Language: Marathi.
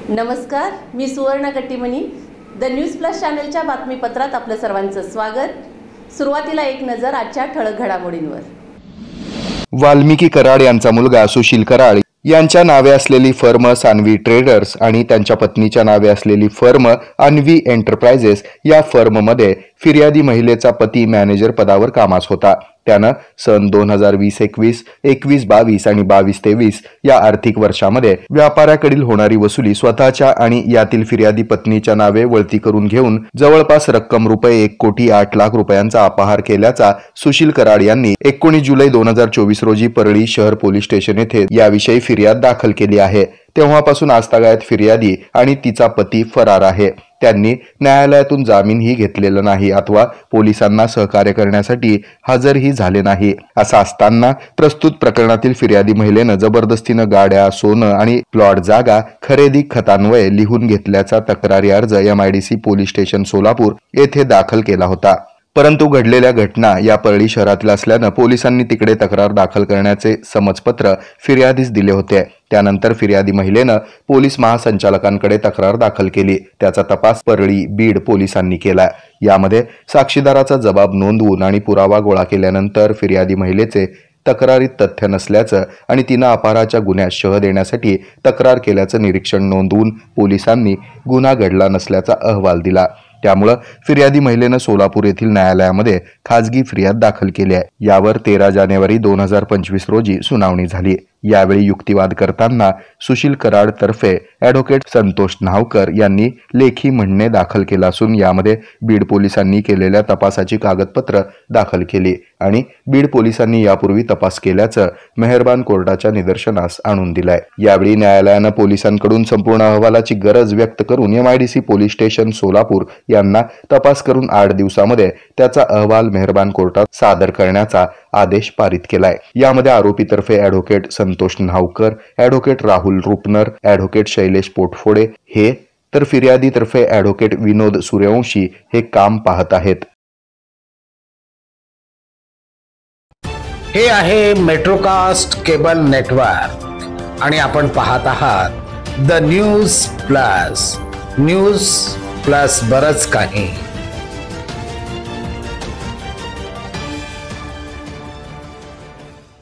नमस्कार, मी सुवर्ण कट्टीमणी. द न्यूज प्लस चॅनलच्या बातमीपत्रात आपलं सर्वांचं स्वागत. सुरुवातीला एक नजर आजच्या ठळक घडामोडींवर. वाल्मिकी कराड यांचा मुलगा सुशील कराड यांच्या नावे असलेली फर्म सान्वी ट्रेडर्स आणि त्यांच्या पत्नीच्या नावे असलेली फर्म अन्वी एंटरप्राइजेस या फर्ममध्ये फिर्यादी महिलेचा पती मॅनेजर पदावर कामास होता. त्यानं सन 2020-21, 21-22 आणि 22-23 या आर्थिक वर्षामध्ये व्यापाऱ्याकडील होणारी वसुली स्वतःच्या आणि यातील फिर्यादी पत्नीच्या नावे वळती करून घेऊन जवळपास रक्कम रुपये 1,08,00,000 रुपयांचा अपहार केल्याचा सुशील कराड यांनी 19 जुलै 2024 रोजी परळी शहर पोलीस स्टेशन येथे याविषयी फिर्याद दाखल केली आहे. तेव्हापासून आजतागायत फिर्यादी आणि तिचा पती फरार आहे. त्यांनी न्यायालयातून जामीनही घेतलेला नाही अथवा पोलिसांना सहकार्य करण्यासाठी हजरही झाले नाही. असं असताना प्रस्तुत प्रकरणातील फिर्यादी महिलेनं जबरदस्तीनं गाड्या, सोनं आणि प्लॉट जागा खरेदी खतान्वये लिहून घेतल्याचा तक्रारी अर्ज MIDC पोलीस स्टेशन सोलापूर येथे दाखल केला होता. परंतु घडलेल्या घटना या परळी शहरातील असल्यानं पोलिसांनी तिकडे तक्रार दाखल करण्याचे समजपत्र फिर्यादीस दिले होते. त्यानंतर फिर्यादी महिलेनं पोलीस महासंचालकांकडे तक्रार दाखल केली. त्याचा तपास परळी, बीड पोलिसांनी केला. यामध्ये साक्षीदाराचा जबाब नोंदवून आणि पुरावा गोळा केल्यानंतर फिर्यादी महिलेचे तक्रारीत तथ्य नसल्याचं आणि तिनं अपहाराच्या गुन्ह्यात शह देण्यासाठी तक्रार केल्याचं निरीक्षण नोंदवून पोलिसांनी गुन्हा घडला नसल्याचा अहवाल दिला. त्यामुळे फिर्यादी महिलेनं सोलापूर येथील न्यायालयामध्ये खाजगी फिर्याद दाखल केली आहे. यावर 13 जानेवारी 2025 रोजी सुनावणी झाली. यावेळी युक्तिवाद करताना सुशील कराड तर्फे ॲडव्होकेट संतोष न्हावकर यांनी लेखी म्हणणे दाखल केलं असून यामध्ये बीड पोलिसांनी केलेल्या तपासाची कागदपत्र दाखल केली आणि बीड पोलिसांनी यापूर्वी तपास केल्याचं मेहरबान कोर्टाच्या निदर्शनास आणून दिलंय. यावेळी न्यायालयानं पोलिसांकडून संपूर्ण अहवालाची गरज व्यक्त करून MIDC पोलीस स्टेशन सोलापूर यांना तपास करून 8 दिवसामध्ये त्याचा अहवाल मेहरबान कोर्टात सादर करण्याचा आदेश पारित केलाय. यामध्ये आरोपीतर्फे advocate Santosh Nhavkar, advocate Rahul Rupnar, advocate Shailesh Potphode हे तर फिर्यादीतर्फे ॲडव्होकेट विनोद सूर्यवंशी हे काम पाहत आहेत. हे आहे मेट्रोकास्ट केबल नेटवर्क आणि आपण पाहत आहात the news plus. News plus बरंच काही.